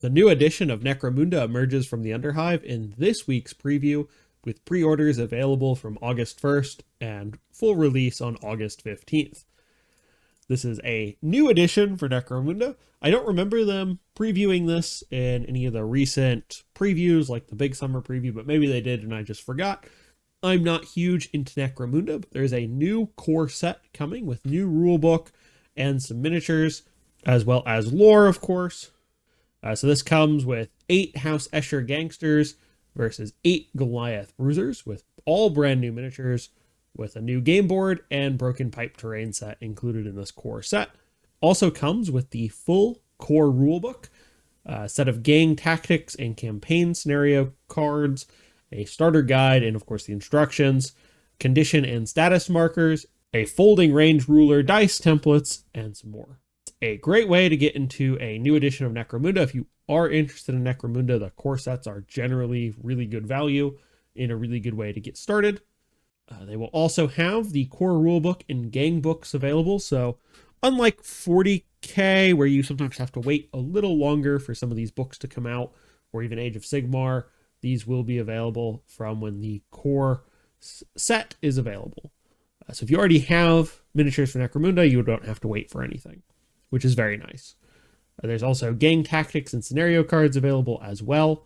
The new edition of Necromunda emerges from the Underhive in this week's preview, with pre-orders available from August 1st and full release on August 15th. This is a new edition for Necromunda. I don't remember them previewing this in any of the recent previews, like the Big Summer preview, but maybe they did and I just forgot. I'm not huge into Necromunda, but there's a new core set coming with new rulebook and some miniatures, as well as lore, of course. So this comes with 8 House Escher gangsters versus 8 Goliath bruisers, with all brand new miniatures, with a new game board and broken pipe terrain set included in this core set. Also comes with the full core rulebook, a set of gang tactics and campaign scenario cards, a starter guide, and of course the instructions, condition and status markers, a folding range ruler, dice templates, and some more. A great way to get into a new edition of Necromunda. If you are interested in Necromunda, the core sets are generally really good value in a really good way to get started. They will also have the core rulebook and gang books available. So unlike 40K, where you sometimes have to wait a little longer for some of these books to come out, or even Age of Sigmar, these will be available from when the core set is available. So if you already have miniatures for Necromunda, you don't have to wait for anything, which is very nice. There's also gang tactics and scenario cards available as well.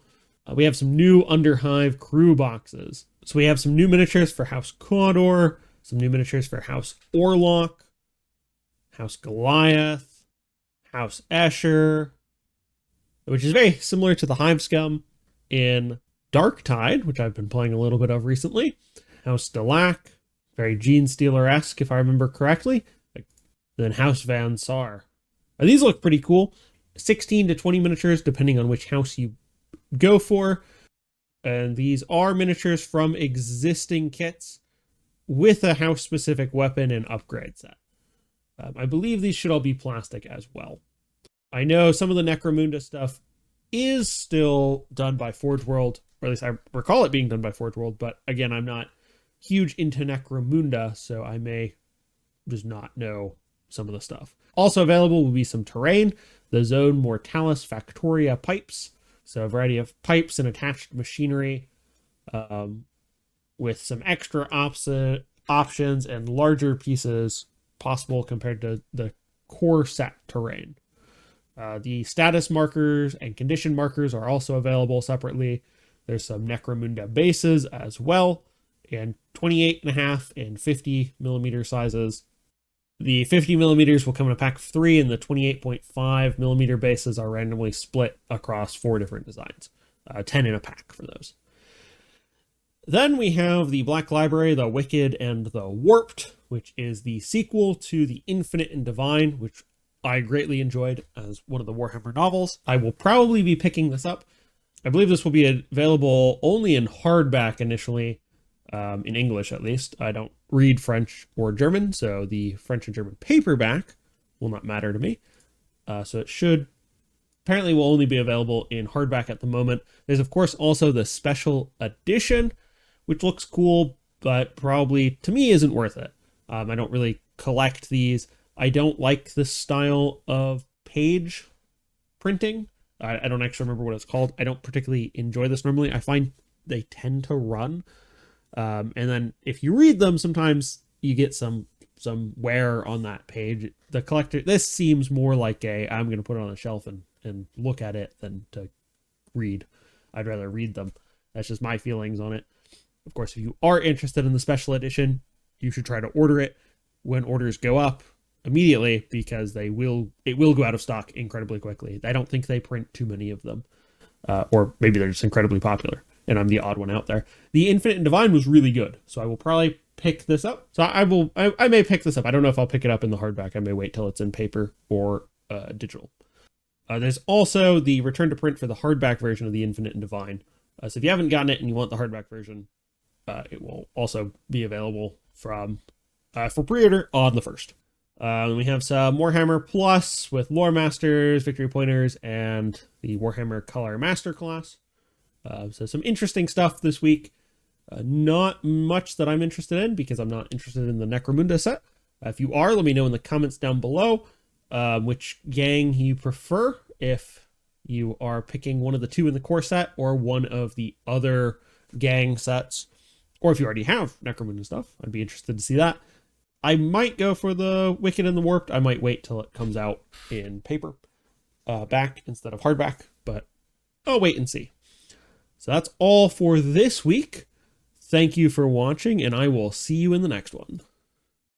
We have some new Underhive crew boxes. So we have some new miniatures for House Condor, some new miniatures for House Orlok, House Goliath, House Escher, which is very similar to the Hive Scum in Darktide, which I've been playing a little bit of recently. House Delac, very Gene Stealer-esque if I remember correctly. Then House Van Saar. Now, these look pretty cool. 16 to 20 miniatures, depending on which house you go for. And these are miniatures from existing kits with a house-specific weapon and upgrade set. I believe these should all be plastic as well. I know some of the Necromunda stuff is still done by Forge World, or at least I recall it being done by Forge World, but again, I'm not huge into Necromunda, so I may just not know some of the stuff. Also available will be some terrain, the Zone Mortalis Factoria pipes, so a variety of pipes and attached machinery, with some extra options and larger pieces possible compared to the core set terrain. The status markers and condition markers are also available separately. There's some Necromunda bases as well, and 28.5 and 50 millimeter sizes. The 50 millimeters will come in a pack of 3, and the 28.5 millimeter bases are randomly split across 4 different designs. 10 in a pack for those. Then we have the Black Library, the Wicked, and the Warped, which is the sequel to the Infinite and Divine, which I greatly enjoyed as one of the Warhammer novels. I will probably be picking this up. I believe this will be available only in hardback initially, in English at least. I don't read French or German, so the French and German paperback will not matter to me. So it should, apparently will only be available in hardback at the moment. There's of course also the special edition, which looks cool, but probably to me isn't worth it. I don't really collect these. I don't like this style of page printing. I don't actually remember what it's called. I don't particularly enjoy this normally. I find they tend to run. And then if you read them, sometimes you get some wear on that page. The collector, this seems more like I'm going to put it on a shelf and look at it than to read. I'd rather read them. That's just my feelings on it. Of course, if you are interested in the special edition, you should try to order it when orders go up immediately, because it will go out of stock incredibly quickly. I don't think they print too many of them, or maybe they're just incredibly popular and I'm the odd one out there. The Infinite and Divine was really good, so I will probably pick this up. So I may pick this up. I don't know if I'll pick it up in the hardback. I may wait till it's in paper or digital. There's also the return to print for the hardback version of the Infinite and Divine. So if you haven't gotten it and you want the hardback version, it will also be available for pre-order on the 1st. We have some Warhammer Plus with Lore Masters, Victory Pointers, and the Warhammer Color Masterclass. So some interesting stuff this week. Not much that I'm interested in because I'm not interested in the Necromunda set. If you are, let me know in the comments down below which gang you prefer. If you are picking one of the two in the core set or one of the other gang sets. Or if you already have Necromunda stuff, I'd be interested to see that. I might go for the Wicked and the Warped. I might wait till it comes out in paper back instead of hardback, but I'll wait and see. So that's all for this week. Thank you for watching, and I will see you in the next one.